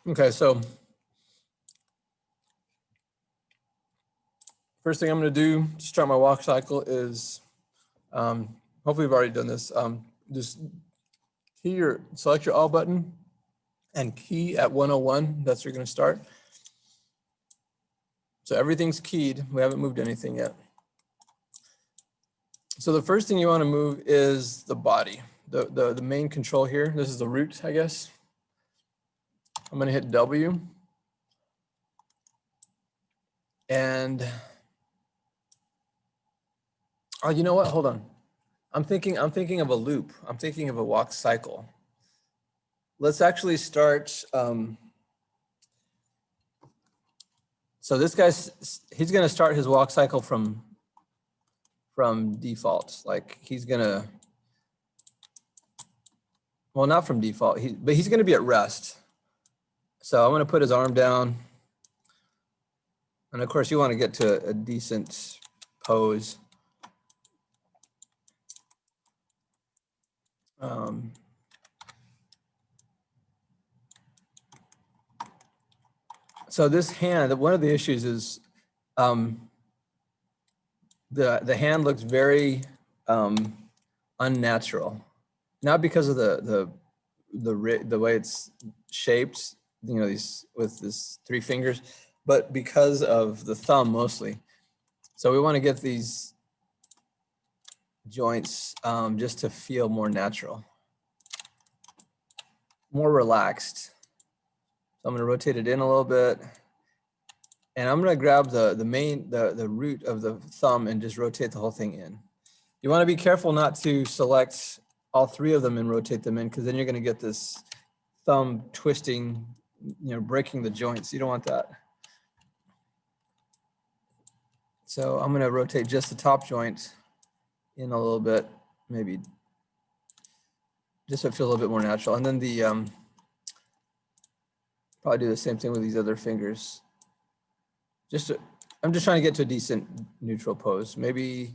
Okay, so first thing I'm going to do to start my walk cycle is, hopefully we've already done this, just select your all button and key at 101. That's where you're going to start. So everything's keyed. We haven't moved anything yet. So the first thing you want to move is the body, the main control here. This is the root, I guess. I'm going to hit W. And, oh, you know what? Hold on. I'm thinking of a loop. I'm thinking of a walk cycle. Let's actually start. So this guy's, he's going to start his walk cycle from default. Like he's going to, well, not from default, but he's going to be at rest. So I'm going to put his arm down. And of course you want to get to a decent pose. So this hand, one of the issues is the hand looks very unnatural, not because of the way it's shaped, you know, with this 3 fingers, but because of the thumb mostly. So we want to get these joints just to feel more natural, more relaxed. So I'm going to rotate it in a little bit. And I'm going to grab the root of the thumb and just rotate the whole thing in. You want to be careful not to select all 3 of them and rotate them in, because then you're going to get this thumb twisting, you know, breaking the joints. You don't want that. So I'm going to rotate just the top joint in a little bit, maybe just so it feels a little bit more natural. And then probably do the same thing with these other fingers. I'm just trying to get to a decent neutral pose. Maybe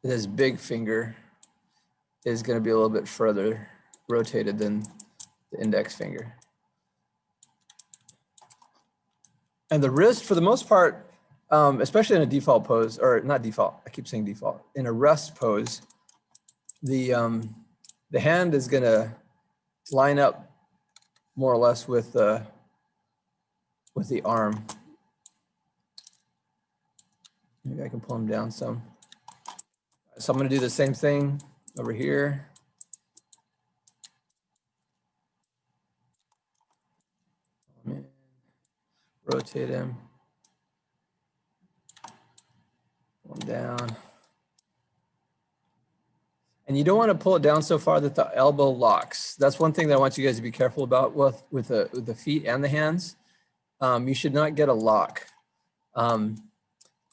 this big finger is going to be a little bit further rotated than the index finger. And the wrist, for the most part, especially in a default pose, or not default, I keep saying default, in a rest pose, the hand is going to line up more or less with the arm. Maybe I can pull them down some. So I'm going to do the same thing over here. Rotate him. Pull him down. And you don't want to pull it down so far that the elbow locks. That's one thing that I want you guys to be careful about with the feet and the hands. You should not get a lock. And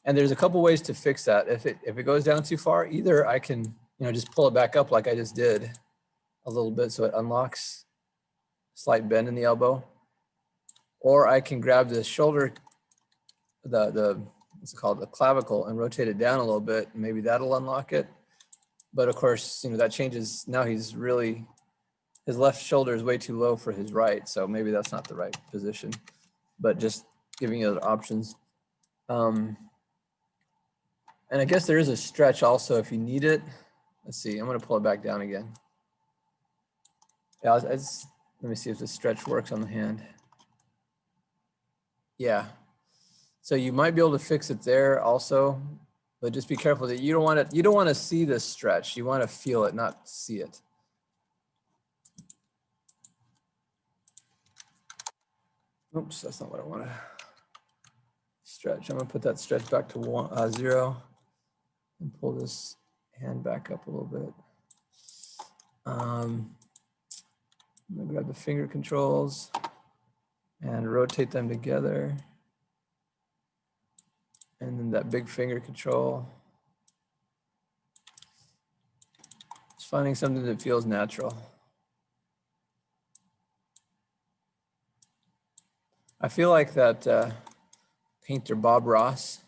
there's a couple ways to fix that. If it goes down too far, either I can, you know, just pull it back up like I just did a little bit so it unlocks, slight bend in the elbow, or I can grab the shoulder, what's it called, the clavicle, and rotate it down a little bit. And maybe that'll unlock it. But of course, you know, that changes. Now his left shoulder is way too low for his right. So maybe that's not the right position, but just giving you other options. And I guess there is a stretch also if you need it. Let's see, I'm going to pull it back down again. Yeah, let me see if the stretch works on the hand. Yeah. So you might be able to fix it there also, but just be careful that you don't want to see this stretch. You want to feel it, not see it. Oops, that's not what I want to stretch. I'm going to put that stretch back to 0 and pull this hand back up a little bit. I'm going to grab the finger controls and rotate them together. And then that big finger control. Just finding something that feels natural. I feel like that painter Bob Ross,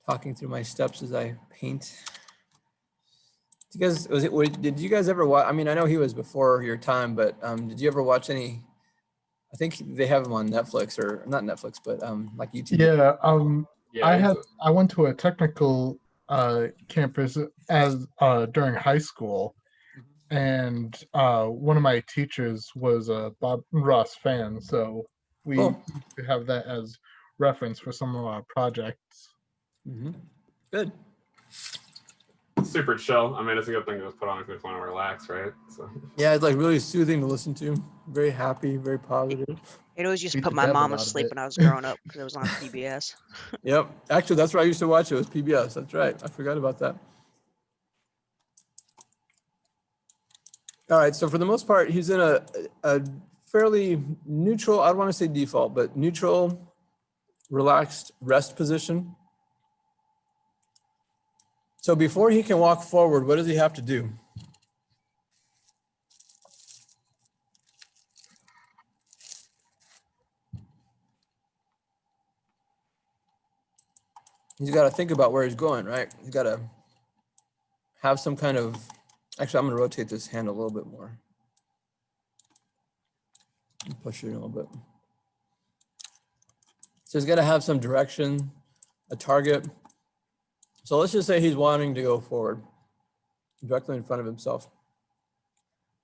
talking through my steps as I paint. You guys, did you guys ever watch, I mean, I know he was before your time, but did you ever watch any, I think they have him on Netflix, or not Netflix, but like YouTube. Yeah, Yeah, he's I went to a technical campus as during high school, and one of my teachers was a Bob Ross fan, so we Cool. used to have that as reference for some of our projects. Good. super chill. I mean, it's a good thing to just put on if you just want to relax, right? So Yeah, it's like really soothing to listen to. Very happy, very positive. It always used to Beat put the my devil mom out to of sleep it. when I was growing up because it was on PBS. Yep. Actually, that's where I used to watch it, was PBS. That's right. I forgot about that. All right. So for the most part, he's in a fairly neutral, I don't want to say default, but neutral, relaxed rest position. So before he can walk forward, what does he have to do? He's got to think about where he's going, right? He's got to have some kind of, actually, I'm going to rotate this hand a little bit more. Push it a little bit. So he's got to have some direction, a target. So let's just say he's wanting to go forward, directly in front of himself.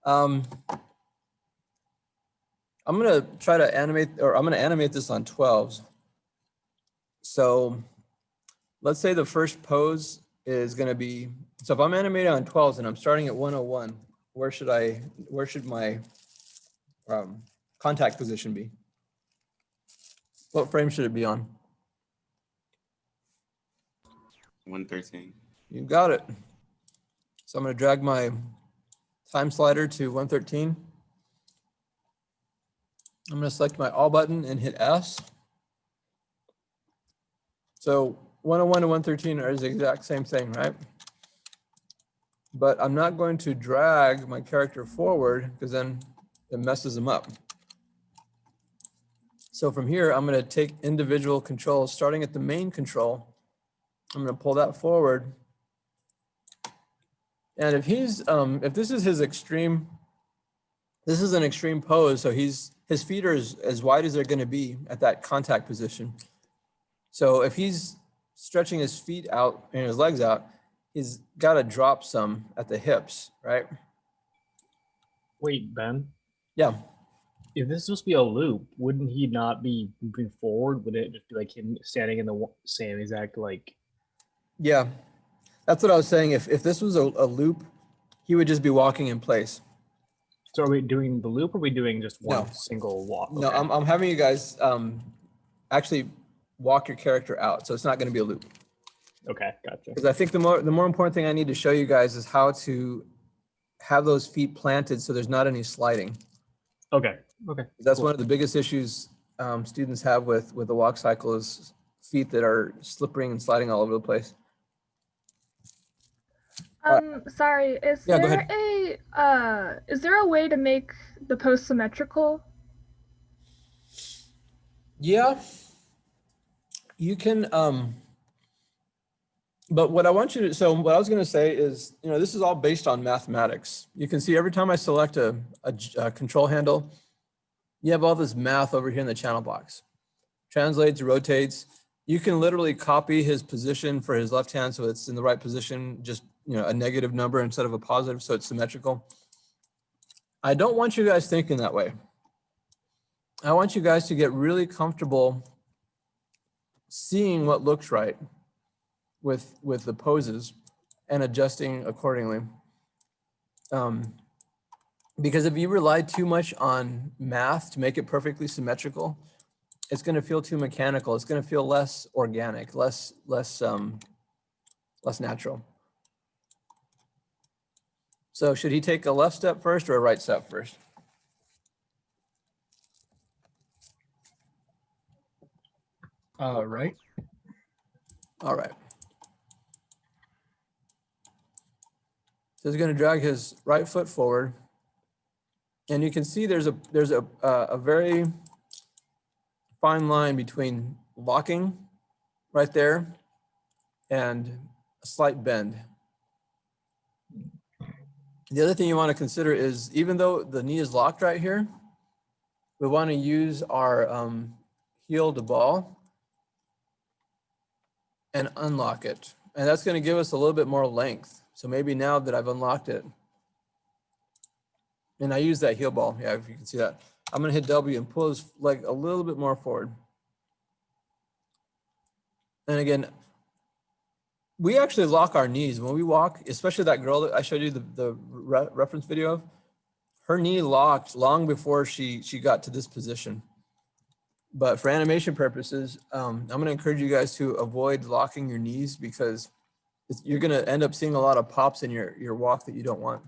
I'm going to try to animate, or I'm going to animate this on 12s. So let's say the first pose is going to be, so if I'm animating on 12s and I'm starting at 101, where should my contact position be? What frame should it be on? 113. You got it. So I'm going to drag my time slider to 113. I'm going to select my all button and hit S. So 101 to 113 are the exact same thing, right? But I'm not going to drag my character forward because then it messes them up. So from here, I'm going to take individual controls, starting at the main control. I'm going to pull that forward. And if he's, if this is his extreme, this is an extreme pose. So his feet are as wide as they're going to be at that contact position. So if he's stretching his feet out and his legs out, he's got to drop some at the hips, right? Wait, Ben, Yeah. if this is supposed to be a loop, wouldn't he not be moving forward? Would it just be like him standing in the same exact like? Yeah. That's what I was saying. If this was a loop, he would just be walking in place. So are we doing the loop, or are we doing just one No. single walk? No, Okay. I'm having you guys actually walk your character out. So it's not going to be a loop. Okay, gotcha. Because I think the more important thing I need to show you guys is how to have those feet planted so there's not any sliding. Okay. Okay. That's cool. one of the biggest issues students have with the walk cycle is feet that are slipping and sliding all over the place. Sorry, Yeah, go is there a way to make the post symmetrical? Yeah, you can, but what I want you to, so what I was going to say is, you know, this is all based on mathematics. You can see every time I select a control handle, you have all this math over here in the channel box. Translates, rotates. You can literally copy his position for his left hand so it's in the right position, just, you know, a negative number instead of a positive, so it's symmetrical. I don't want you guys thinking that way. I want you guys to get really comfortable seeing what looks right with the poses and adjusting accordingly. Because if you rely too much on math to make it perfectly symmetrical, it's going to feel too mechanical. It's going to feel less organic, less natural. So should he take a left step first or a right step first? Right. All right. So he's going to drag his right foot forward. And you can see there's a very fine line between locking right there and a slight bend. The other thing you want to consider is even though the knee is locked right here, we want to use our heel to ball and unlock it. And that's going to give us a little bit more length. So maybe now that I've unlocked it, and I use that heel ball, yeah, if you can see that, I'm going to hit W and pull his leg a little bit more forward. And again, we actually lock our knees when we walk, especially that girl that I showed you the reference video of. Her knee locked long before she got to this position. But for animation purposes, I'm going to encourage you guys to avoid locking your knees because you're going to end up seeing a lot of pops in your walk that you don't want.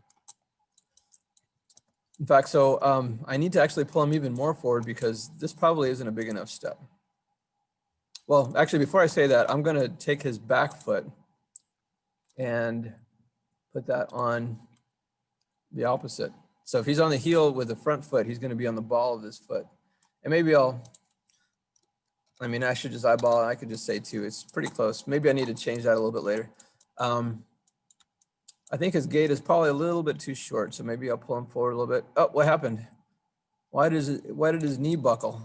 In fact, so I need to actually pull him even more forward because this probably isn't a big enough step. Well, actually, before I say that, I'm going to take his back foot and put that on the opposite. So if he's on the heel with the front foot, he's going to be on the ball of his foot. And maybe I mean, I should just eyeball it. I could just say 2. It's pretty close. Maybe I need to change that a little bit later. I think his gait is probably a little bit too short. So maybe I'll pull him forward a little bit. Oh, what happened? Why did his knee buckle?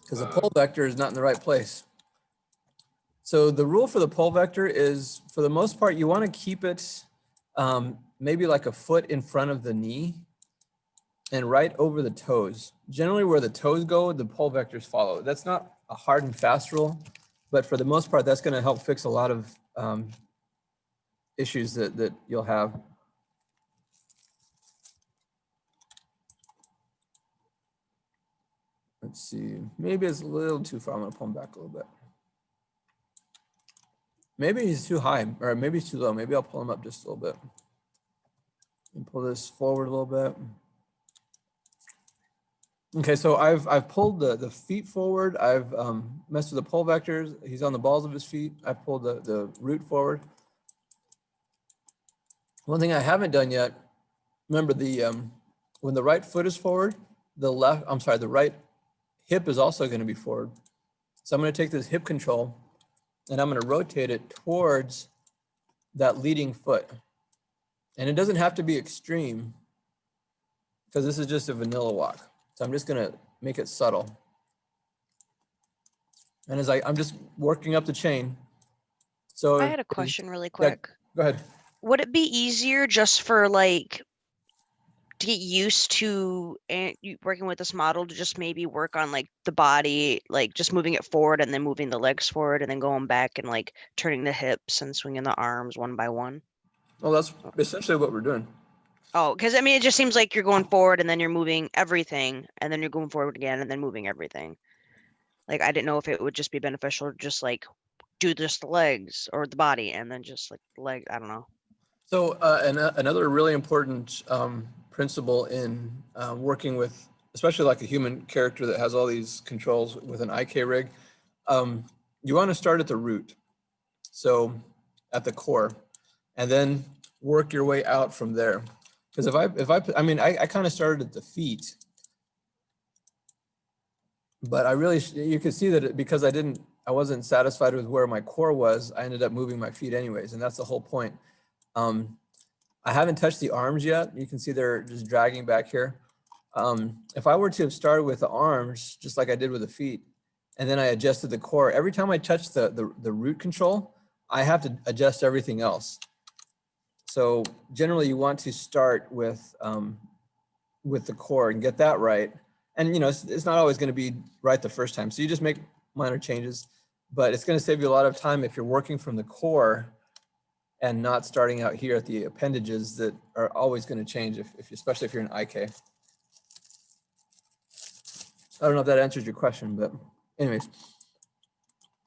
Because the pole vector is not in the right place. So the rule for the pole vector is, for the most part, you want to keep it maybe like a foot in front of the knee and right over the toes. Generally where the toes go, the pole vectors follow. That's not a hard and fast rule, but for the most part, that's going to help fix a lot of issues that you'll have. Let's see, maybe it's a little too far. I'm going to pull him back a little bit. Maybe he's too high, or maybe he's too low. Maybe I'll pull him up just a little bit. And pull this forward a little bit. Okay, so I've pulled the feet forward. I've messed with the pole vectors. He's on the balls of his feet. I've pulled the root forward. One thing I haven't done yet, remember when the right foot is forward, the right hip is also going to be forward. So I'm going to take this hip control and I'm going to rotate it towards that leading foot. And it doesn't have to be extreme because this is just a vanilla walk. So I'm just going to make it subtle. And as I'm just working up the chain. So I had a question really quick. Go ahead. Would it be easier just for like to get used to working with this model to just maybe work on like the body, like just moving it forward and then moving the legs forward and then going back and like turning the hips and swinging the arms one by one? Well, that's essentially what we're doing. Oh, because I mean, it just seems like you're going forward and then you're moving everything and then you're going forward again and then moving everything. Like, I didn't know if it would just be beneficial to just like do just the legs or the body and then just like the leg. I don't know. So another really important principle in working with, especially like a human character that has all these controls with an IK rig, you want to start at the root. So at the core, and then work your way out from there. Because I mean, I kind of started at the feet, but you can see that because I wasn't satisfied with where my core was, I ended up moving my feet anyways. And that's the whole point. I haven't touched the arms yet. You can see they're just dragging back here. If I were to have started with the arms, just like I did with the feet, and then I adjusted the core, every time I touch the root control, I have to adjust everything else. So generally you want to start with the core and get that right. And you know, it's not always going to be right the first time. So you just make minor changes, but it's going to save you a lot of time if you're working from the core and not starting out here at the appendages that are always going to change, especially if you're in IK. I don't know if that answers your question, but anyways.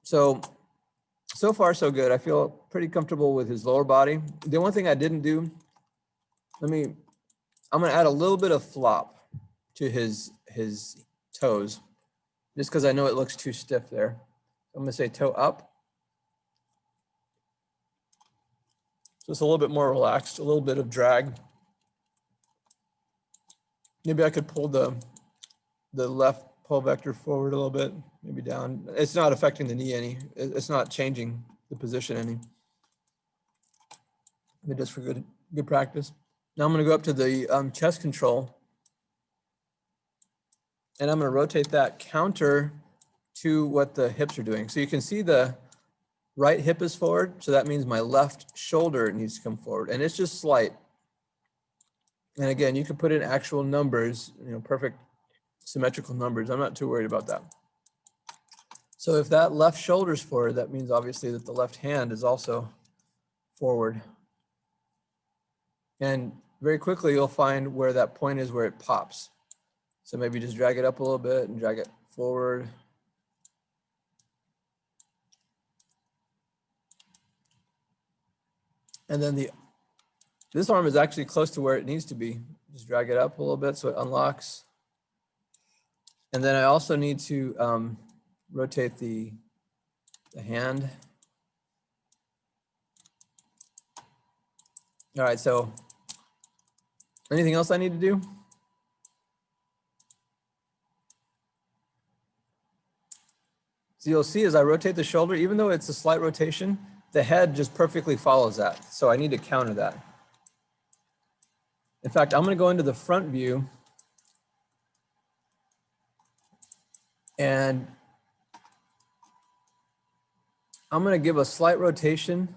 So far so good. I feel pretty comfortable with his lower body. The one thing I didn't do, I'm going to add a little bit of flop to his toes, just because I know it looks too stiff there. I'm going to say toe up. Just a little bit more relaxed, a little bit of drag. Maybe I could pull the left pole vector forward a little bit, maybe down. It's not affecting the knee any. It's not changing the position any. but just for good practice. Now I'm going to go up to the chest control, and I'm going to rotate that counter to what the hips are doing. So you can see the right hip is forward, so that means my left shoulder needs to come forward, and it's just slight. And again, you can put in actual numbers, perfect symmetrical numbers. I'm not too worried about that. So if that left shoulder is forward, that means obviously that the left hand is also forward. And very quickly, you'll find where that point is where it pops. So maybe just drag it up a little bit and drag it forward. And then this arm is actually close to where it needs to be. Just drag it up a little bit so it unlocks. And then I also need to rotate the hand. All right, so anything else I need to do? So you'll see as I rotate the shoulder, even though it's a slight rotation, the head just perfectly follows that. So I need to counter that. In fact, I'm going to go into the front view and I'm going to give a slight rotation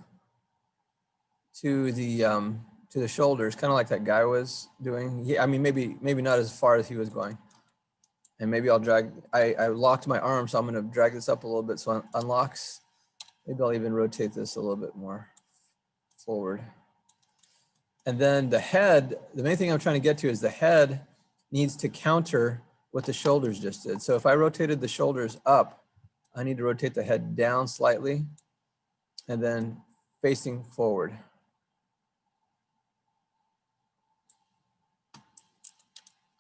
to the shoulders, kind of like that guy was doing. Yeah, I mean, maybe not as far as he was going. And maybe I'll drag, I locked my arm, so I'm going to drag this up a little bit so it unlocks. Maybe I'll even rotate this a little bit more forward. And then the head, the main thing I'm trying to get to is the head needs to counter what the shoulders just did. So if I rotated the shoulders up, I need to rotate the head down slightly and then facing forward.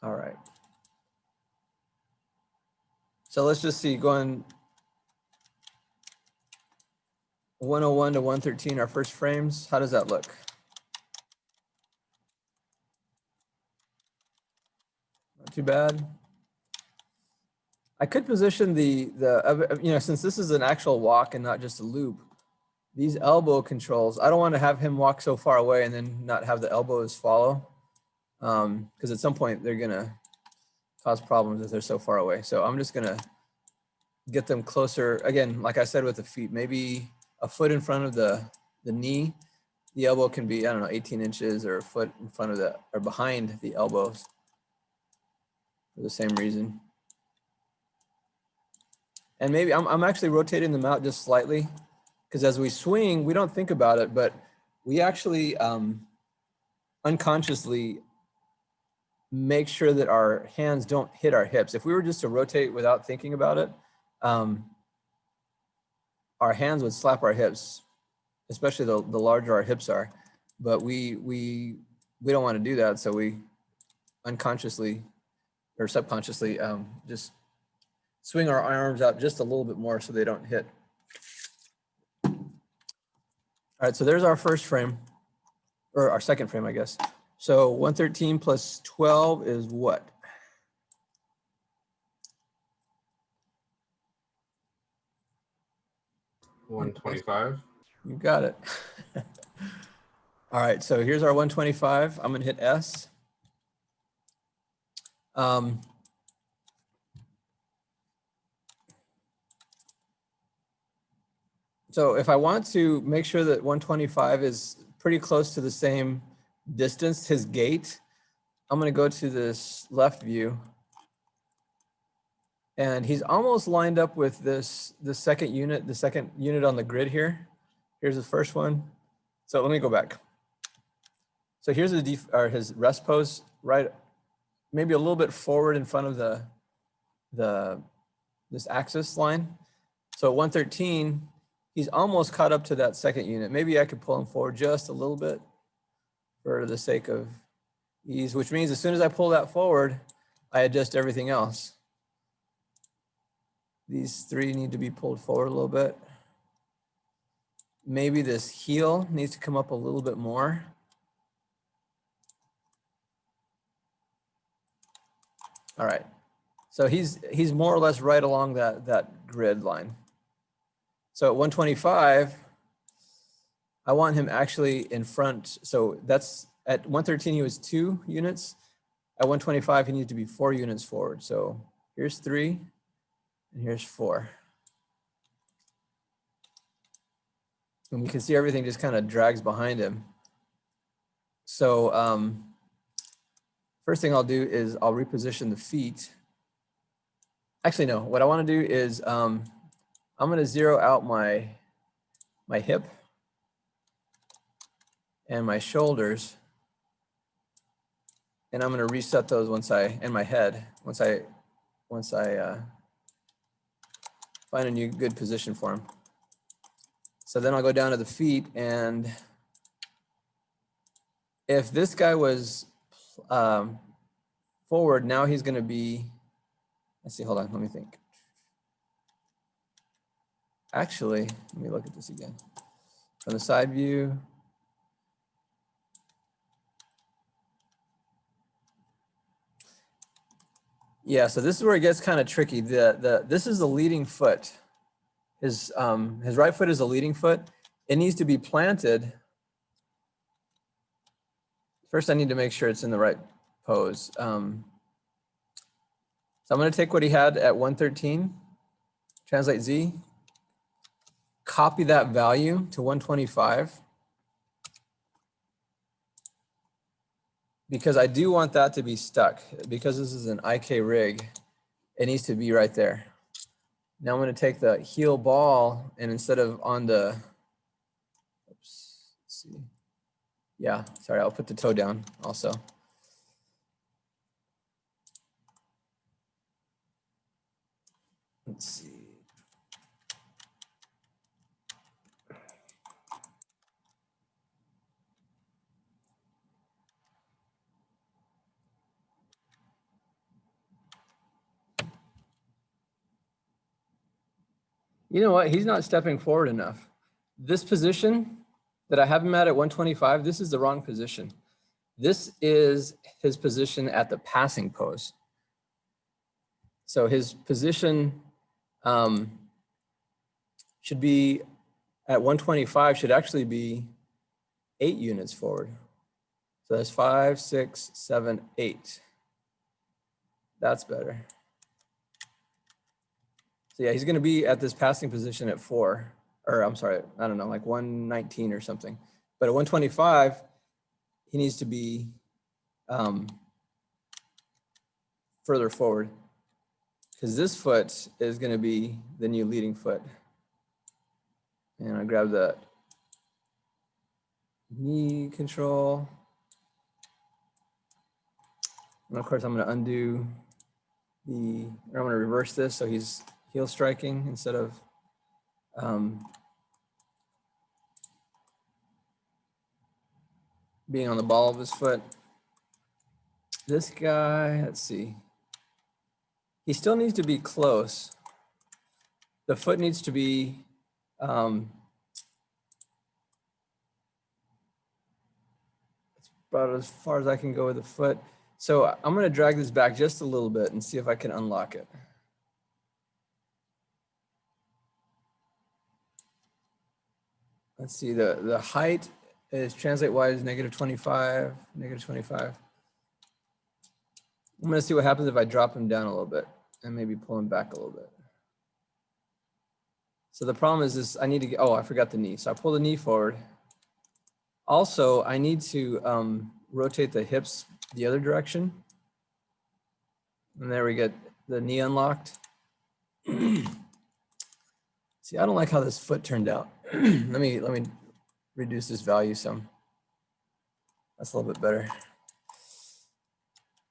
All right. So let's just see, going 101 to 113, our first frames. How does that look? Not too bad. I could position since this is an actual walk and not just a loop, these elbow controls, I don't want to have him walk so far away and then not have the elbows follow. Because at some point they're gonna cause problems if they're so far away. So I'm just gonna get them closer. Again, like I said with the feet, maybe a foot in front of the knee. The elbow can be, I don't know, 18 inches or a foot in front of or behind the elbows for the same reason. And maybe I'm actually rotating them out just slightly because as we swing, we don't think about it, but we actually unconsciously make sure that our hands don't hit our hips. If we were just to rotate without thinking about it, our hands would slap our hips, especially the larger our hips are. But we don't want to do that, so we unconsciously or subconsciously just swing our arms out just a little bit more so they don't hit. All right, so there's our first frame, or our second frame, I guess. So 113 plus 12 is what? $125. You got it. All right, so here's our 125. I'm gonna hit S. So if I want to make sure that 125 is pretty close to the same distance, his gait, I'm gonna go to this left view. And he's almost lined up with the second unit on the grid here. Here's the first one. So let me go back. So here's his rest pose, right? Maybe a little bit forward in front of this axis line. So at 113, he's almost caught up to that second unit. Maybe I could pull him forward just a little bit for the sake of ease, which means as soon as I pull that forward, I adjust everything else. These three need to be pulled forward a little bit. Maybe this heel needs to come up a little bit more. All right, so he's more or less right along that grid line. So at 125, I want him actually in front. So that's at 113, he was 2 units. At 125, he needs to be 4 units forward. So here's 3 and here's 4. And you can see everything just kind of drags behind him. So first thing I'll do is I'll reposition the feet. Actually, no, what I want to do is I'm going to zero out my hip and my shoulders. And I'm going to reset those and my head, once I find a new good position for him. So then I'll go down to the feet, and if this guy was forward, now he's going to be, let's see, hold on, let me think. Actually, let me look at this again. From the side view. Yeah, so this is where it gets kind of tricky. This is the leading foot. His right foot is a leading foot. It needs to be planted. First, I need to make sure it's in the right pose. So I'm going to take what he had at 113, translate Z, copy that value to 125, because I do want that to be stuck. Because this is an IK rig, it needs to be right there. Now I'm going to take the heel ball, and instead of on the, oops, let's see. Yeah, sorry, I'll put the toe down also. Let's see. You know what? He's not stepping forward enough. This position that I have him at 125, this is the wrong position. This is his position at the passing pose. So his position should be at 125, should actually be 8 units forward. So that's 5, 6, 7, 8. That's better. So yeah, he's going to be at this passing position at 4, or I'm sorry, I don't know, like 119 or something. But at 125, he needs to be further forward, because this foot is going to be the new leading foot. And I grab the knee control. And of course, I'm going to undo or I'm going to reverse this so he's heel striking instead of being on the ball of his foot. This guy, let's see. He still needs to be close. The foot needs to be about as far as I can go with the foot. So I'm going to drag this back just a little bit and see if I can unlock it. Let's see, the height is translate y is -25, -25. I'm going to see what happens if I drop him down a little bit and maybe pull him back a little bit. So the problem is this, I need to get, oh, I forgot the knee. So I pull the knee forward. Also, I need to rotate the hips the other direction. And there we get the knee unlocked. See, I don't like how this foot turned out. let me reduce this value some. That's a little bit better.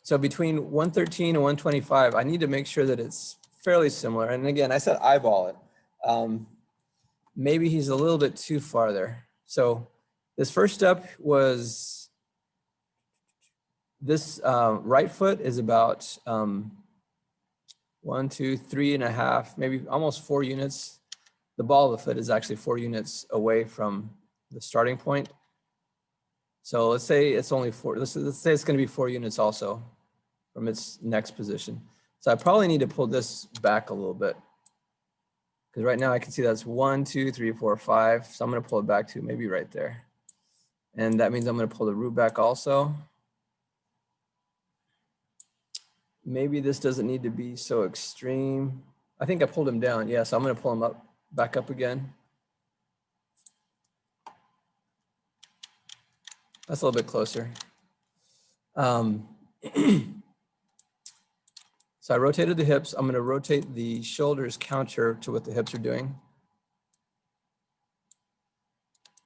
So between 113 and 125, I need to make sure that it's fairly similar. And again, I said eyeball it. Maybe he's a little bit too far there. So this first step was this right foot is about 1, 2, 3.5, maybe almost 4 units. The ball of the foot is actually 4 units away from the starting point. So let's say it's only 4. Let's say it's going to be 4 units also from its next position. So I probably need to pull this back a little bit. Because right now I can see that's 1, 2, 3, 4, 5. So I'm going to pull it back to maybe right there. And that means I'm going to pull the root back also. Maybe this doesn't need to be so extreme. I think I pulled him down. Yeah, so I'm going to pull him up, back up again. That's a little bit closer. So I rotated the hips. I'm going to rotate the shoulders counter to what the hips are doing.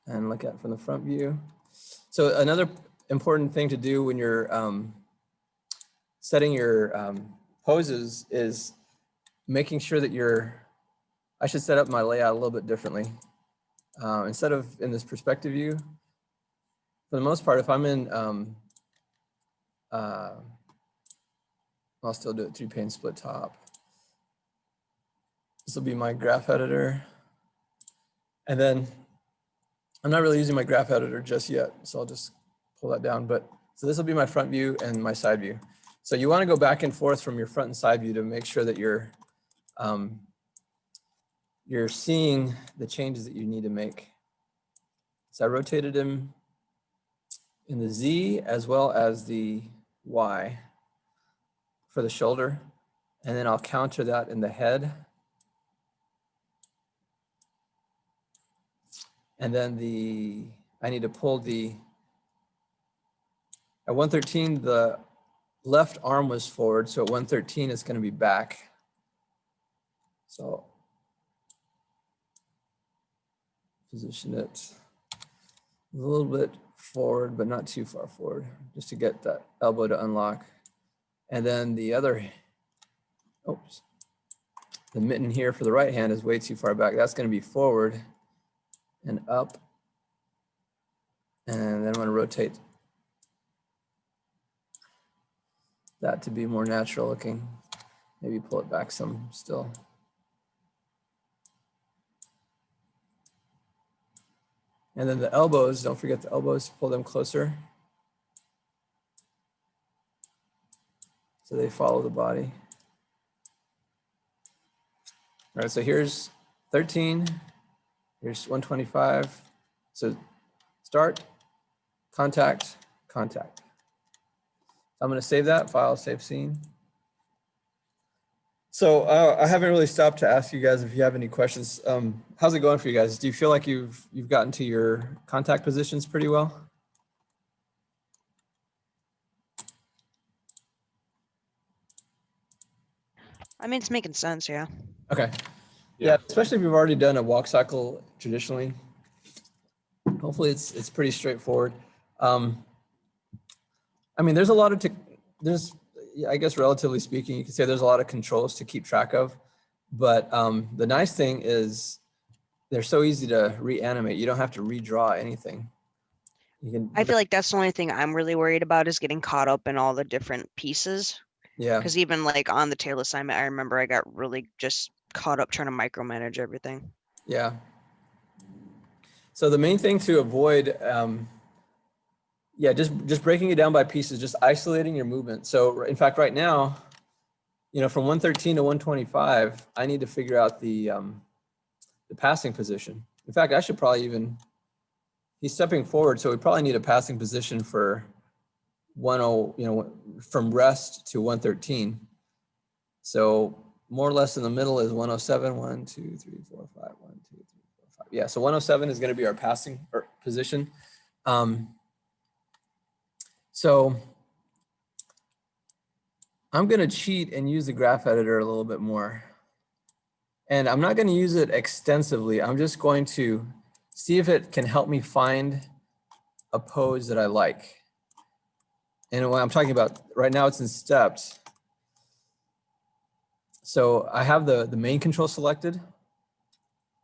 And look at it from the front view. So another important thing to do when you're setting your poses is making sure that I should set up my layout a little bit differently. Instead of in this perspective view, for the most part, if I'm in, I'll still do it 3-pane split top. This will be my graph editor. And then I'm not really using my graph editor just yet, so I'll just pull that down. But so this will be my front view and my side view. So you want to go back and forth from your front and side view to make sure that you're seeing the changes that you need to make. So I rotated him in the Z as well as the Y for the shoulder. And then I'll counter that in the head. And then I need to pull at 113, the left arm was forward. So at 113, it's going to be back. So position it a little bit forward, but not too far forward, just to get that elbow to unlock. And then the mitten here for the right hand is way too far back. That's going to be forward and up. And then I'm going to rotate that to be more natural looking. Maybe pull it back some still. And then the elbows, don't forget the elbows, pull them closer. So they follow the body. All right, so here's 13, here's 125. So start, contact, contact. I'm going to save that file, save scene. So I haven't really stopped to ask you guys if you have any questions. How's it going for you guys? Do you feel like you've gotten to your contact positions pretty well? I mean, it's making sense, yeah. Okay. Yeah, especially if you've already done a walk cycle traditionally. Hopefully it's pretty straightforward. I mean, there's a lot of, I guess relatively speaking, you could say there's a lot of controls to keep track of. But the nice thing is they're so easy to reanimate. You don't have to redraw anything. You can, I feel like that's the only thing I'm really worried about is getting caught up in all the different pieces. yeah. Because even like on the tail assignment, I remember I got really just caught up trying to micromanage everything. Yeah. So the main thing to avoid, yeah, just breaking it down by pieces, just isolating your movement. So in fact, right now, you know, from 113 to 125, I need to figure out the passing position. In fact, I should probably he's stepping forward, so we probably need a passing position for 10, you know, from rest to 113. So more or less in the middle is 107, 1, 2, 3, 4, 5, 1, 2, 3, 4, 5. Yeah, so 107 is going to be our passing position. So I'm going to cheat and use the graph editor a little bit more. And I'm not going to use it extensively. I'm just going to see if it can help me find a pose that I like. And what I'm talking about right now, it's in steps. So I have the main control selected.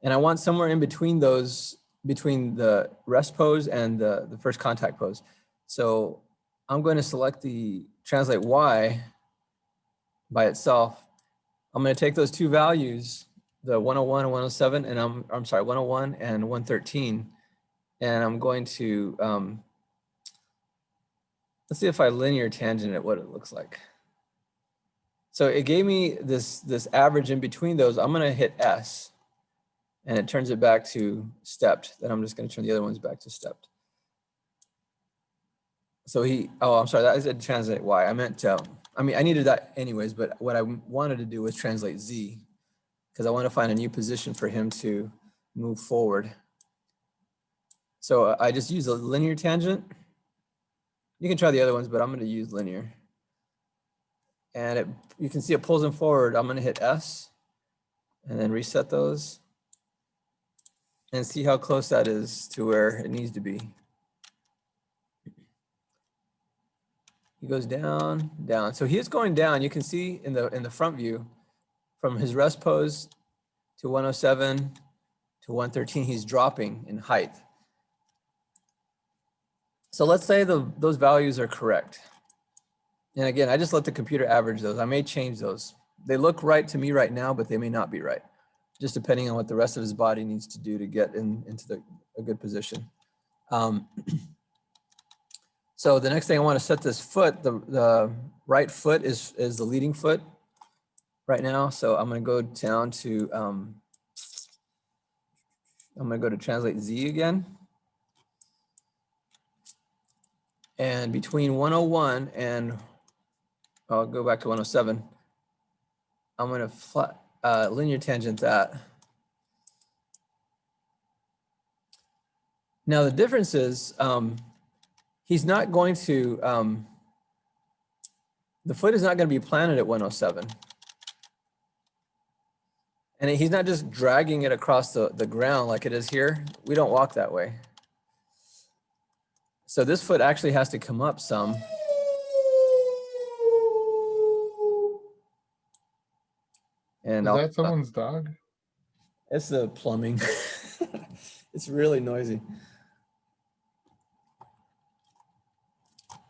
And I want somewhere in between those, between the rest pose and the first contact pose. So I'm going to select the translate Y by itself. I'm going to take those two values, the 101 and 107, and I'm sorry, 101 and 113. And I'm going to, let's see if I linear tangent it, what it looks like. So it gave me this average in between those. I'm going to hit S. and it turns it back to stepped. Then I'm just going to turn the other ones back to stepped. So I'm sorry, that I said translate Y. I meant, I needed that anyways, but what I wanted to do was translate Z, because I want to find a new position for him to move forward. So I just use a linear tangent. You can try the other ones, but I'm going to use linear. And you can see it pulls him forward. I'm going to hit S and then reset those and see how close that is to where it needs to be. He goes down, down. So he is going down. You can see in the front view from his rest pose to 107 to 113, he's dropping in height. So let's say those values are correct. And again, I just let the computer average those. I may change those. They look right to me right now, but they may not be right, just depending on what the rest of his body needs to do to get into a good position. So the next thing I want to set this foot, the right foot is the leading foot right now. So I'm going to go down to, I'm going to go to translate Z again. And between 101 and I'll go back to 107. I'm going to linear tangent that. Now the difference is he's not going to, the foot is not going to be planted at 107. And he's not just dragging it across the ground like it is here. We don't walk that way. So this foot actually has to come up some. And Is that someone's dog? It's the plumbing. It's really noisy.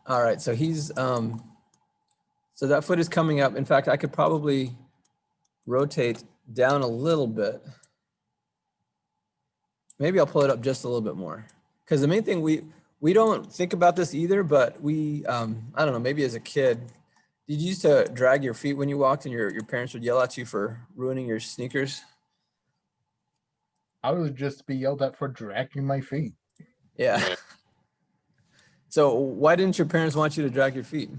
All right, so he's, so that foot is coming up. In fact, I could probably rotate down a little bit. Maybe I'll pull it up just a little bit more. Because the main thing, we don't think about this either, but we, I don't know, maybe as a kid, did you used to drag your feet when you walked and your parents would yell at you for ruining your sneakers? I would just be yelled at for dragging my feet. Yeah. Yeah. So why didn't your parents want you to drag your feet?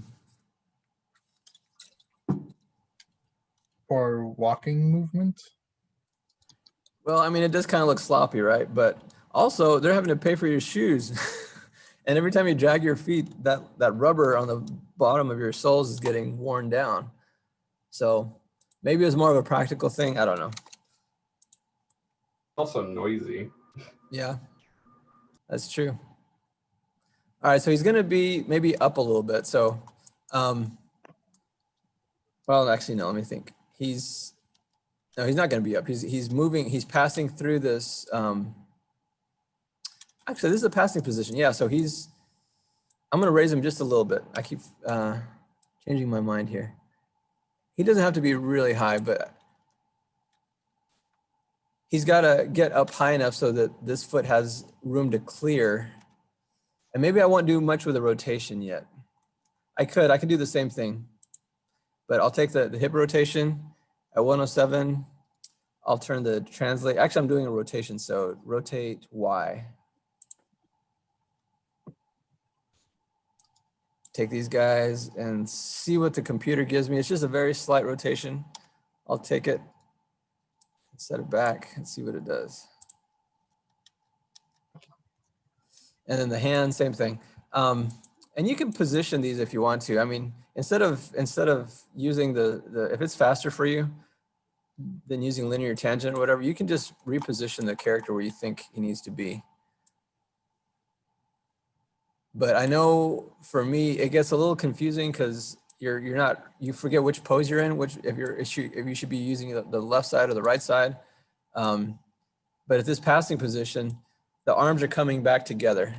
For walking movement. Well, I mean, it does kind of look sloppy, right? But also they're having to pay for your shoes. And every time you drag your feet, that rubber on the bottom of your soles is getting worn down. So maybe it was more of a practical thing. I don't know. Also noisy. Yeah, that's true. All right, so he's gonna be maybe up a little bit. So, well, actually, no, let me think. No, he's not gonna be up. He's moving, he's passing through this. Actually, this is a passing position. Yeah, so I'm gonna raise him just a little bit. I keep changing my mind here. He doesn't have to be really high, but he's gotta get up high enough so that this foot has room to clear. And maybe I won't do much with the rotation yet. I could do the same thing, but I'll take the hip rotation at 107. I'll turn the translate. Actually, I'm doing a rotation, so rotate Y. Take these guys and see what the computer gives me. It's just a very slight rotation. I'll take it, set it back and see what it does. And then the hand, same thing. And you can position these if you want to. I mean, instead of using if it's faster for you than using linear tangent or whatever, you can just reposition the character where you think he needs to be. But I know for me, it gets a little confusing because you forget which pose you're in, if you should be using the left side or the right side. But at this passing position, the arms are coming back together.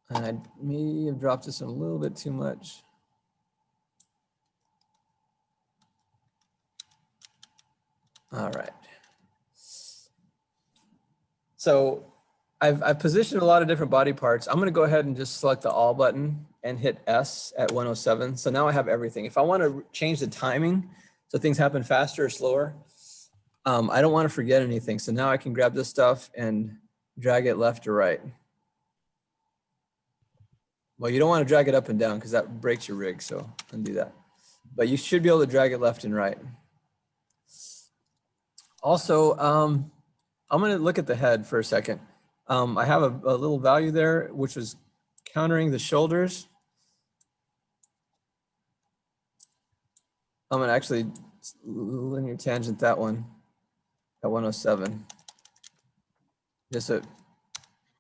And I may have dropped this a little bit too much. All right. So I've positioned a lot of different body parts. I'm gonna go ahead and just select the all button and hit S at 107. So now I have everything. If I wanna change the timing so things happen faster or slower, I don't want to forget anything. So now I can grab this stuff and drag it left or right. Well, you don't want to drag it up and down because that breaks your rig. So undo that. But you should be able to drag it left and right. Also, I'm going to look at the head for a second. I have a little value there, which was countering the shoulders. I'm going to actually linear tangent that one at 107. Just so,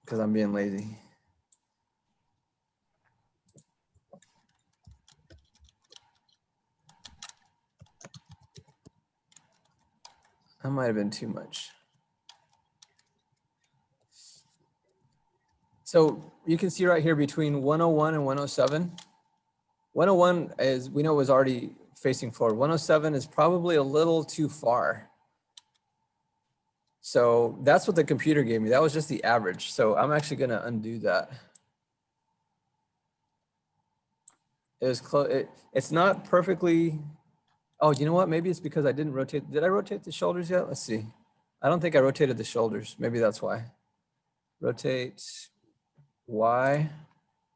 because I'm being lazy. That might have been too much. So you can see right here between 101 and 107. 101 is, we know, was already facing forward. 107 is probably a little too far. So that's what the computer gave me. That was just the average. So I'm actually going to undo that. It was close. It's not perfectly. Oh, you know what? Maybe it's because I didn't rotate. Did I rotate the shoulders yet? Let's see. I don't think I rotated the shoulders. Maybe that's why. Rotate Y.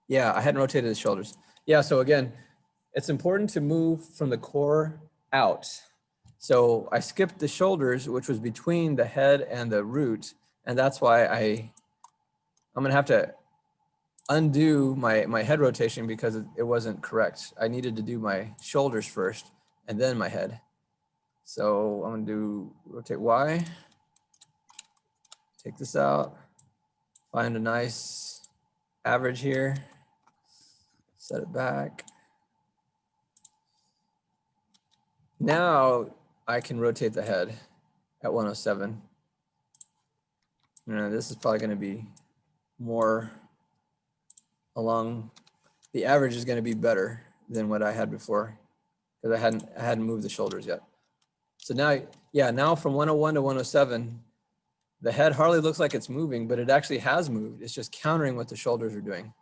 Yeah, I hadn't rotated the shoulders. Yeah, so again, it's important to move from the core out. So I skipped the shoulders, which was between the head and the root. And that's why I'm gonna have to undo my head rotation because it wasn't correct. I needed to do my shoulders first and then my head. So I'm gonna do rotate Y, take this out, find a nice average here, set it back. Now I can rotate the head at 107. This is probably gonna be more along, the average is gonna be better than what I had before because I hadn't moved the shoulders yet. So now, yeah, now from 101 to 107, the head hardly looks like it's moving, but it actually has moved. It's just countering what the shoulders are doing.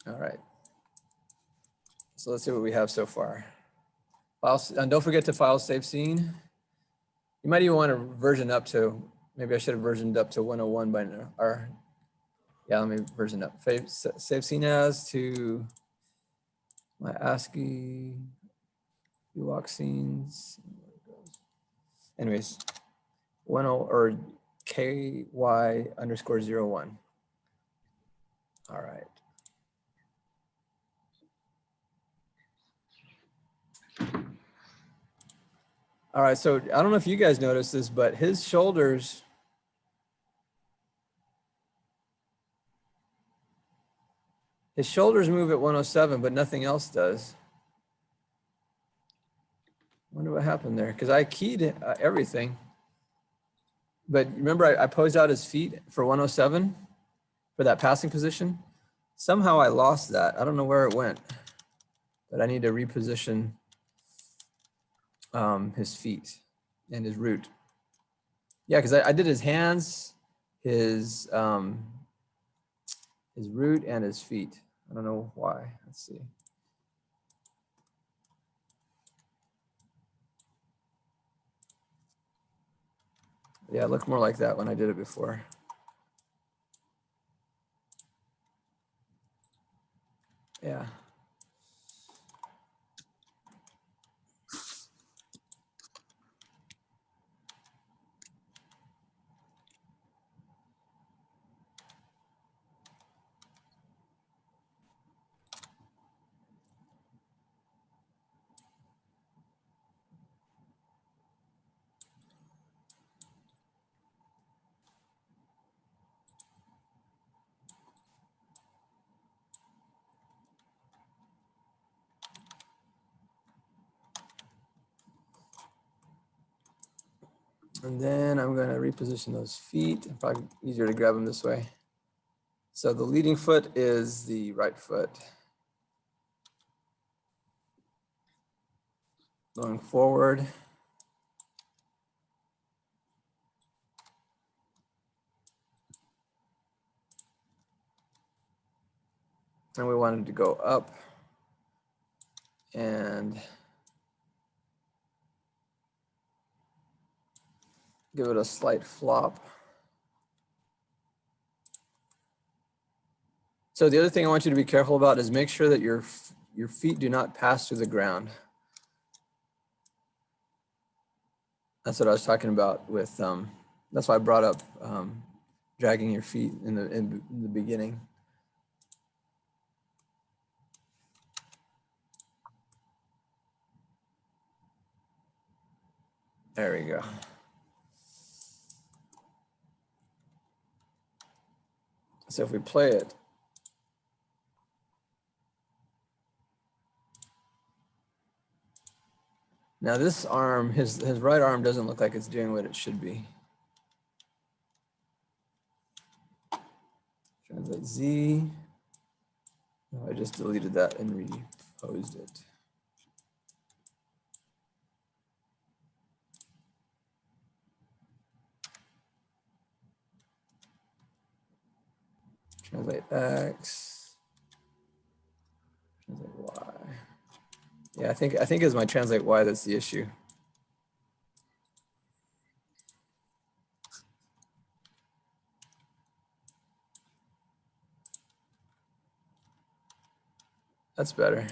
All right. So let's see what we have so far. Files, and don't forget to file save scene. You might even want to version up to, maybe I should have versioned up to 101 by now. Or, yeah, let me version up. Save scene as to my ASCII, UWalk scenes. Anyways, 10 or KY_01. All right. All right, so I don't know if you guys noticed this, but his shoulders, move at 107, but nothing else does. Wonder what happened there, because I keyed everything. But remember, I posed out his feet for 107 for that passing position. Somehow I lost that. I don't know where it went, but I need to reposition his feet and his root. Yeah, because I did his hands, his root, and his feet. I don't know why. Let's see. Yeah, it looked more like that when I did it before. Yeah. And then I'm going to reposition those feet. Probably easier to grab them this way. So the leading foot is the right foot. Going forward. And we wanted to go up. and give it a slight flop. So the other thing I want you to be careful about is make sure that your feet do not pass through the ground. That's what I was talking about with, that's why I brought up dragging your feet in the beginning. There we go. So if we play it, now this arm, his right arm doesn't look like it's doing what it should be. Translate Z. Oh, I just deleted that and reposed it. Translate X. Translate Y. Yeah, I think it's my translate Y that's the issue. That's better.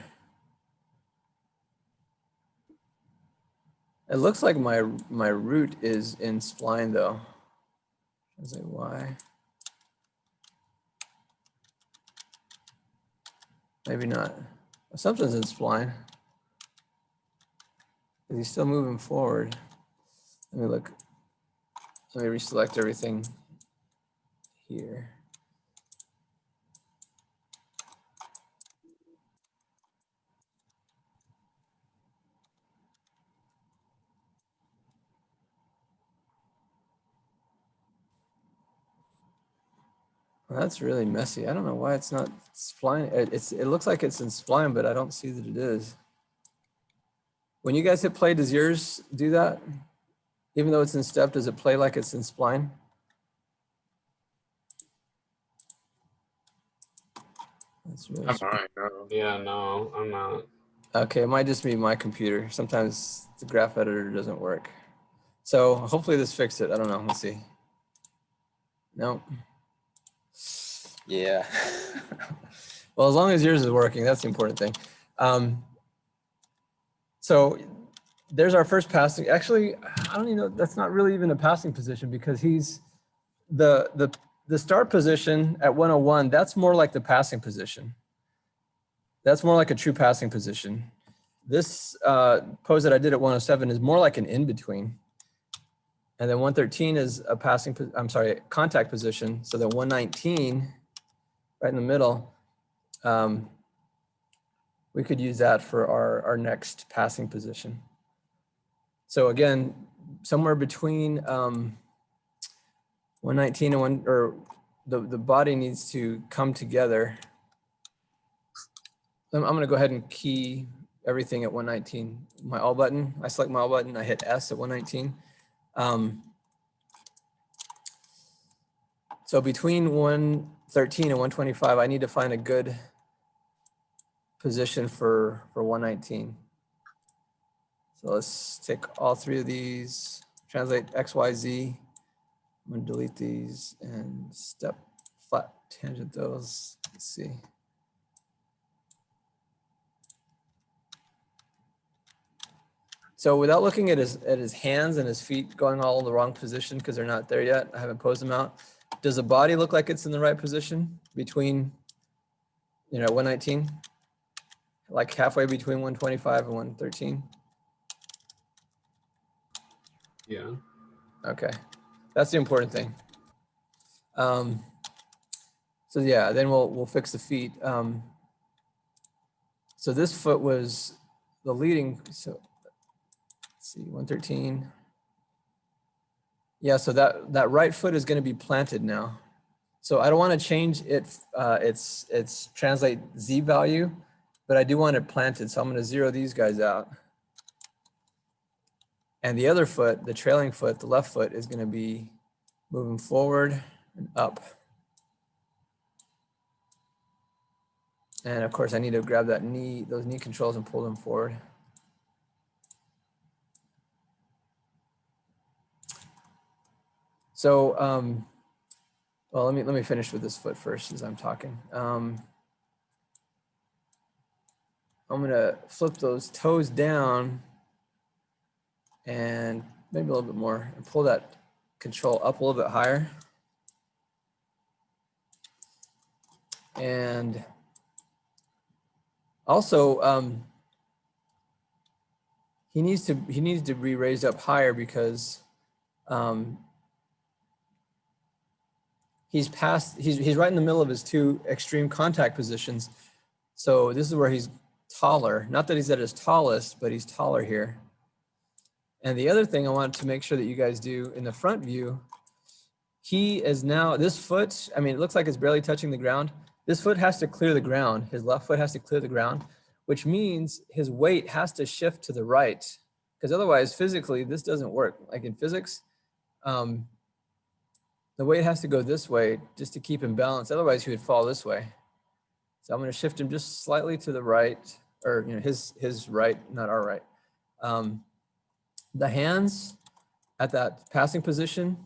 It looks like my root is in spline though. Translate Y. Maybe not. Something's in spline. Is he still moving forward? Let me look. Let me reselect everything here. Well, that's really messy. I don't know why it's not spline. It looks like it's in spline, but I don't see that it is. When you guys hit play, does yours do that? Even though it's in step, does it play like it's in spline? That's really I'm strange. alright, no. Yeah, no, I'm not. Okay, it might just be my computer. Sometimes the graph editor doesn't work. So hopefully this fixed it. I don't know. Let's see. No. Yeah. Well, as long as yours is working, that's the important thing. So there's our first passing. Actually, I don't even know. That's not really even a passing position because he's the start position at 101. That's more like the passing position. That's more like a true passing position. This pose that I did at 107 is more like an in-between. And then 113 is a passing, I'm sorry, contact position. So then 119, right in the middle, we could use that for our next passing position. So again, somewhere between 119 and the body needs to come together. I'm gonna go ahead and key everything at 119. My all button, I select my all button, I hit S at 119. So between 113 and 125, I need to find a good position for 119. So let's take all three of these, translate X, Y, Z. I'm gonna delete these and step flat tangent those. Let's see. So without looking at his hands and his feet going all in the wrong position because they're not there yet, I haven't posed them out. Does the body look like it's in the right position between, 119? Like halfway between 125 and 113? Yeah. Okay, that's the important thing. So yeah, then we'll fix the feet. So this foot was the leading, so let's see, 113. Yeah, so that right foot is going to be planted now. So I don't want to change its translate Z value, but I do want it planted. So I'm going to zero these guys out. And the other foot, the trailing foot, the left foot is going to be moving forward and up. And of course I need to grab that knee, those knee controls and pull them forward. So, well, let me finish with this foot first as I'm talking. I'm gonna flip those toes down and maybe a little bit more and pull that control up a little bit higher. And also, he needs to be raised up higher because he's right in the middle of his two extreme contact positions. So this is where he's taller. Not that he's at his tallest, but he's taller here. And the other thing I want to make sure that you guys do in the front view, he is now, this foot, I mean, it looks like it's barely touching the ground. This foot has to clear the ground. His left foot has to clear the ground, which means his weight has to shift to the right, because otherwise physically this doesn't work. Like in physics, the weight has to go this way just to keep him balanced. Otherwise he would fall this way. So I'm going to shift him just slightly to the right, or his right, not our right. The hands at that passing position.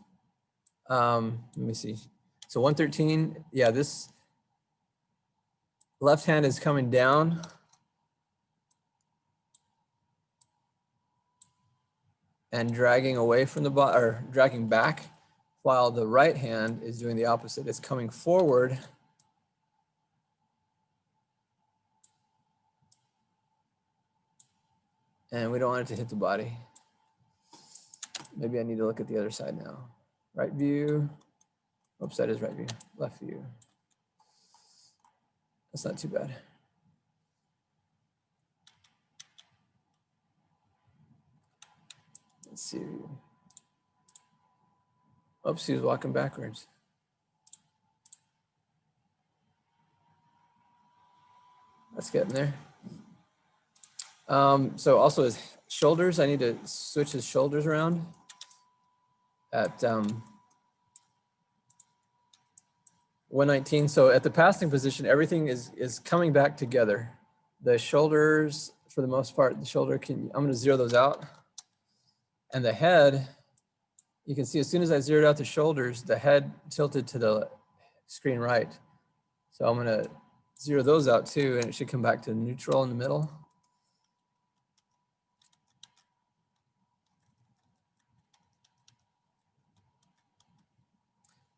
Let me see. So 113, yeah, this left hand is coming down. And dragging away from the body, or dragging back, while the right hand is doing the opposite. It's coming forward. And we don't want it to hit the body. Maybe I need to look at the other side now. Right view. Oops, that is right view. Left view. That's not too bad. Let's see. Oops, he was walking backwards. That's getting there. So also his shoulders, I need to switch his shoulders around at 119. So at the passing position, everything is coming back together. The shoulders, for the most part, the shoulder I'm going to zero those out. And the head, you can see as soon as I zeroed out the shoulders, the head tilted to the screen right. So I'm going to zero those out too, and it should come back to neutral in the middle.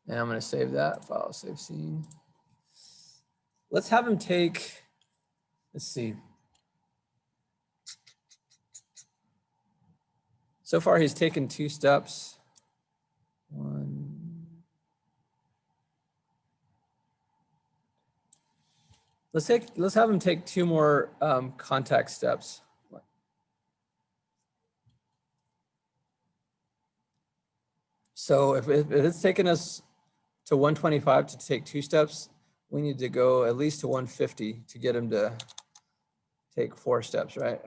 And I'm going to save that file, save scene. Let's have him take, let's see. So far, he's taken 2 steps. 1. Let's have him take 2 more contact steps. So if it's taken us to 125 to take 2 steps, we need to go at least to 150 to get him to take 4 steps, right?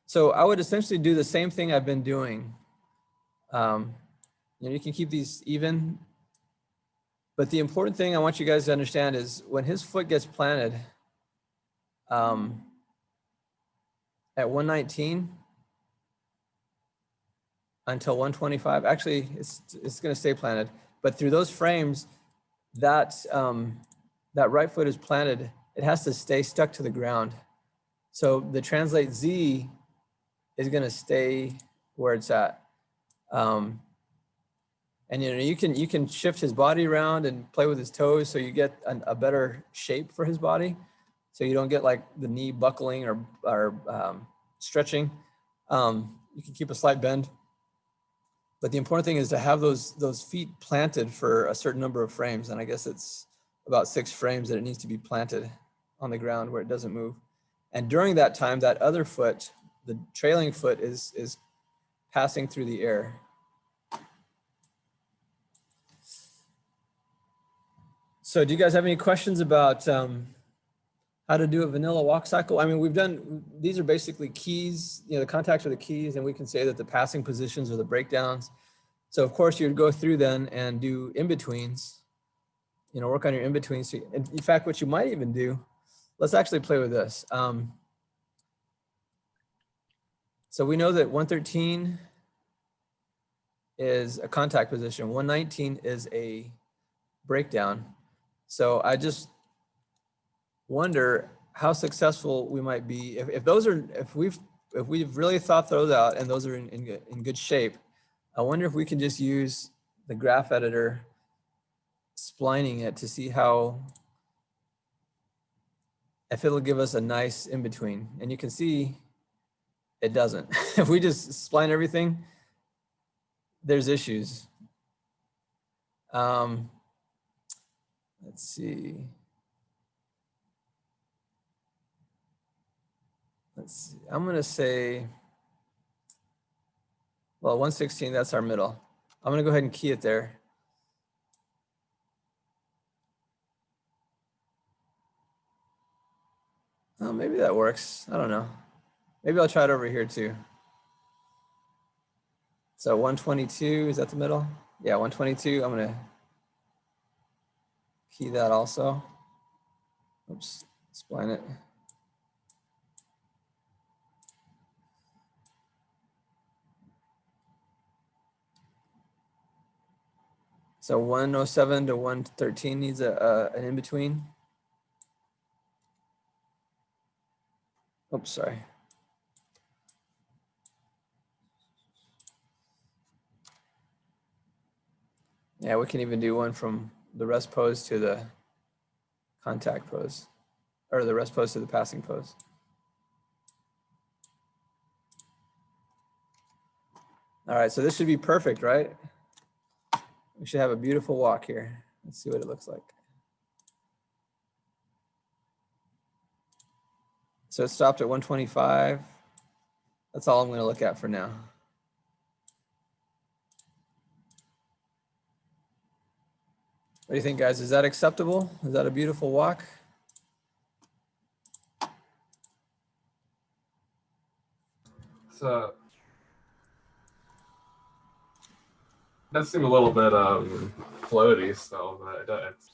So I would essentially do the same thing I've been doing. You can keep these even, but the important thing I want you guys to understand is when his foot gets planted at 119 until 125, actually it's going to stay planted, but through those frames, that right foot is planted, it has to stay stuck to the ground. So the translate Z is going to stay where it's at. And you can shift his body around and play with his toes so you get a better shape for his body. So you don't get like the knee buckling or stretching. You can keep a slight bend. But the important thing is to have those feet planted for a certain number of frames. And I guess it's about 6 frames that it needs to be planted on the ground where it doesn't move. And during that time, that other foot, the trailing foot is passing through the air. So do you guys have any questions about how to do a vanilla walk cycle? I mean, these are basically keys, the contacts are the keys, and we can say that the passing positions are the breakdowns. So of course you'd go through then and do in-betweens, you know, work on your in-betweens. So in fact, what you might even do, let's actually play with this. So we know that 113 is a contact position. 119 is a breakdown. So I just wonder how successful we might be if we've really thought those out and those are in good shape. I wonder if we can just use the graph editor, splining it to see if it'll give us a nice in between. And you can see it doesn't. If we just spline everything, there's issues. Let's see. I'm gonna say, well, 116, that's our middle. I'm gonna go ahead and key it there. Oh, maybe that works. I don't know. Maybe I'll try it over here too. So 122, is that the middle? Yeah, 122, I'm gonna key that also. Oops, spline it. So 107 to 113 needs an in-between. Oops, sorry. Yeah, we can even do one from the rest pose to the contact pose, or the rest pose to the passing pose. All right, so this should be perfect, right? We should have a beautiful walk here. Let's see what it looks like. So it stopped at 125. That's all I'm going to look at for now. What do you think, guys? Is that acceptable? Is that a beautiful walk? So does seem a little bit floaty still, but it's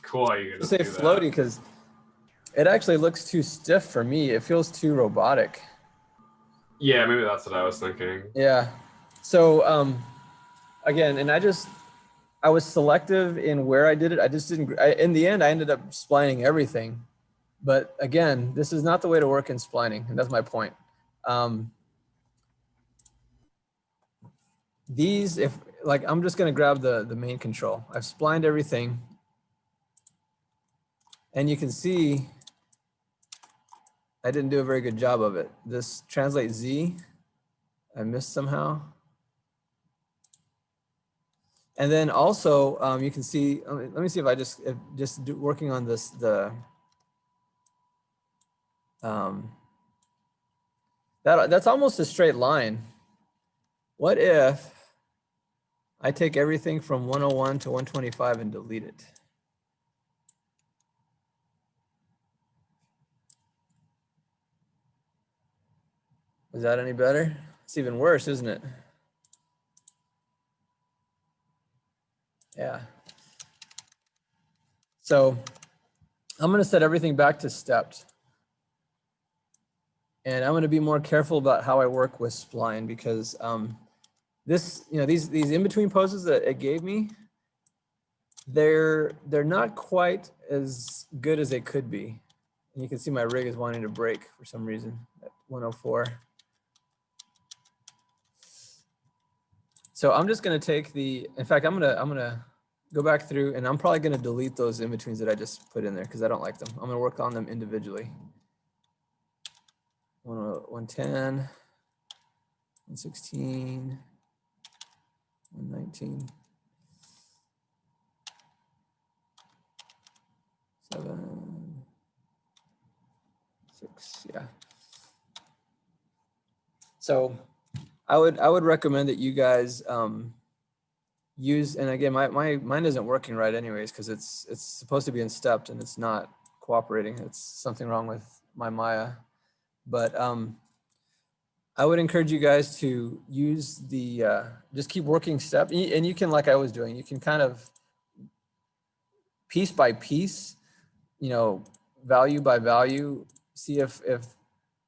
cool how you can I just say do floaty that. because it actually looks too stiff for me. It feels too robotic. Yeah, maybe that's what I was thinking. Yeah. So again, and I was selective in where I did it. I just didn't, in the end, I ended up splining everything. But again, this is not the way to work in splining, and that's my point. These, if like, I'm just gonna grab the main control. I've splined everything. And you can see, I didn't do a very good job of it. This translate Z, I missed somehow. And then also, you can see, let me see if I working on this, that's almost a straight line. What if I take everything from 101 to 125 and delete it? Is that any better? It's even worse, isn't it? Yeah. So I'm going to set everything back to stepped. And I'm going to be more careful about how I work with spline because this, you know, these in-between poses that it gave me, they're not quite as good as they could be. And you can see my rig is wanting to break for some reason at 104. So I'm just going to take in fact, I'm going to go back through and I'm probably going to delete those in-betweens that I just put in there because I don't like them. I'm going to work on them individually. 110, 116, 119, 7, 6, yeah. So I would recommend that you guys use, and again, mine isn't working right anyways because it's supposed to be in stepped and it's not cooperating. It's something wrong with my Maya. But I would encourage you guys to use the, just keep working step. And you can, like I was doing, you can kind of piece by piece, you know, value by value, see if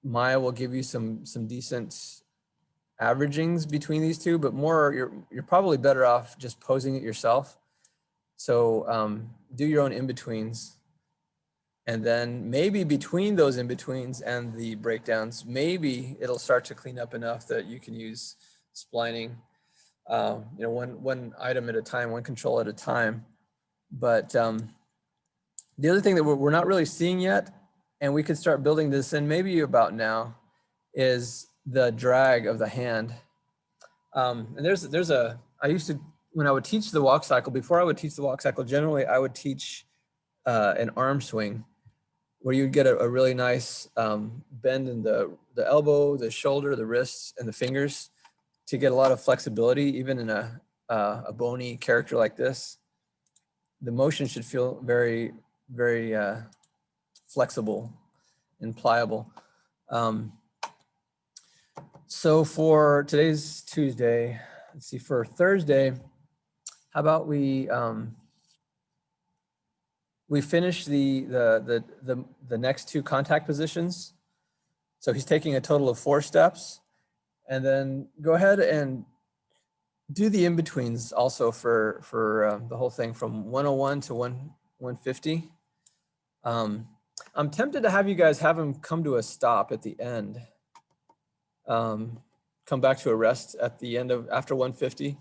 Maya will give you some decent averagings between these two, but more, you're probably better off just posing it yourself. So do your own in-betweens. And then maybe between those in-betweens and the breakdowns, maybe it'll start to clean up enough that you can use splining, you know, one item at a time, one control at a time. But the other thing that we're not really seeing yet, and we could start building this in maybe about now, is the drag of the hand. And there's a, I used to, when I would teach the walk cycle, before I would teach the walk cycle, generally I would teach an arm swing, where you'd get a really nice bend in the elbow, the shoulder, the wrists, and the fingers to get a lot of flexibility, even in a bony character like this. The motion should feel very, very flexible and pliable. So for today's Tuesday, let's see, for Thursday, how about we finish the next two contact positions. So he's taking a total of 4 steps, and then go ahead and do the in-betweens also for the whole thing from 101 to 150. I'm tempted to have you guys have him come to a stop at the end. Come back to a rest at the end of after 150.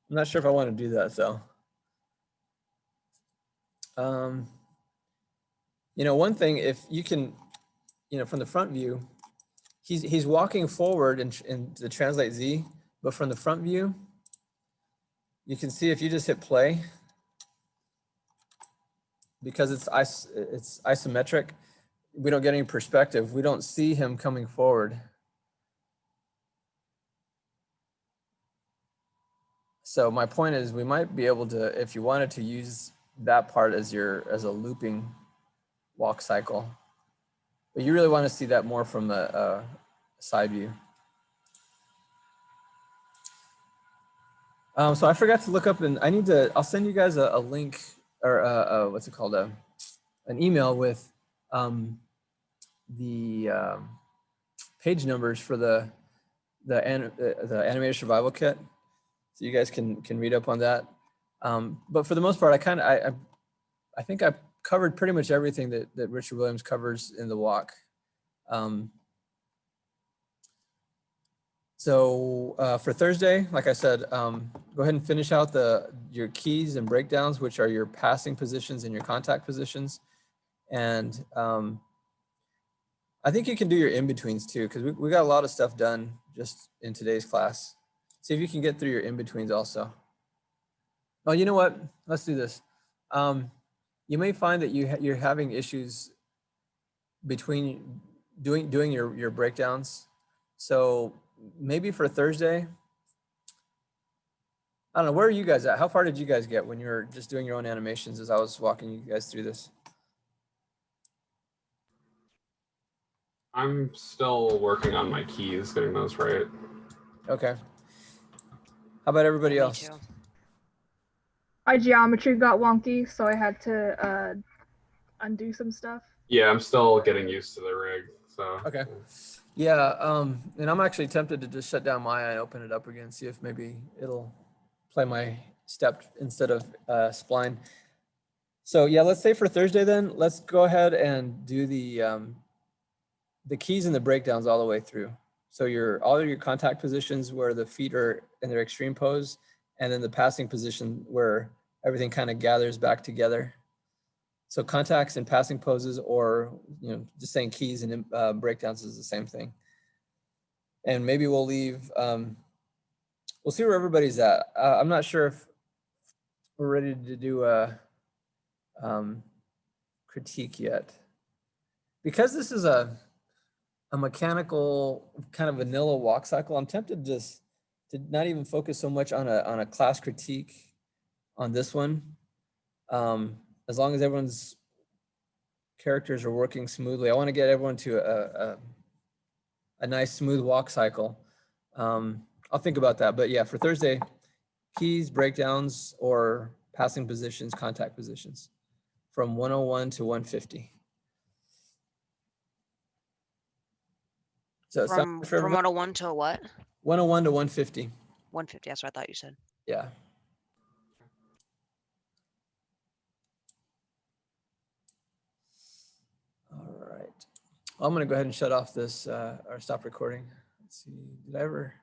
I'm not sure if I want to do that though. You know, one thing, if you can, you know, from the front view, he's walking forward in the translate Z, but from the front view, you can see if you just hit play, because it's isometric, we don't get any perspective. We don't see him coming forward. So my point is, we might be able to, if you wanted to use that part as a looping walk cycle, but you really want to see that more from a side view. So I forgot to look up, and I'll send you guys a link, or what's it called, an email with the page numbers for the animated survival kit, so you guys can read up on that. But for the most part, I think I covered pretty much everything that Richard Williams covers in the walk. So for Thursday, like I said, go ahead and finish out your keys and breakdowns, which are your passing positions and your contact positions. And I think you can do your in-betweens too, because we got a lot of stuff done just in today's class. See if you can get through your in-betweens also. Oh, you know what? Let's do this. You may find that you're having issues between doing your breakdowns. So maybe for Thursday, I don't know, where are you guys at? How far did you guys get when you were just doing your own animations as I was walking you guys through this? I'm still working on my keys, getting those right. Okay. How about everybody Me else? too. My geometry got wonky, so I had to undo some stuff. Yeah, I'm still getting used to the rig. So Okay. Yeah, and I'm actually tempted to just shut down Maya and open it up again, see if maybe it'll play my step instead of spline. So yeah, let's say for Thursday then, let's go ahead and do the keys and the breakdowns all the way through. So all of your contact positions where the feet are in their extreme pose, and then the passing position where everything kind of gathers back together. So contacts and passing poses, or just saying keys and breakdowns is the same thing. And maybe we'll leave, we'll see where everybody's at. I'm not sure if we're ready to do a critique yet. Because this is a mechanical kind of vanilla walk cycle, I'm tempted just to not even focus so much on a class critique on this one. As long as everyone's characters are working smoothly, I want to get everyone to a a nice smooth walk cycle. I'll think about that. But yeah, for Thursday, keys, breakdowns, or passing positions, contact positions from 101 to 150. So From 101 to what? 101 to 150. 150. That's what I thought you said. Yeah. All right. I'm going to go ahead and shut off this or stop recording. Let's see. Did I ever?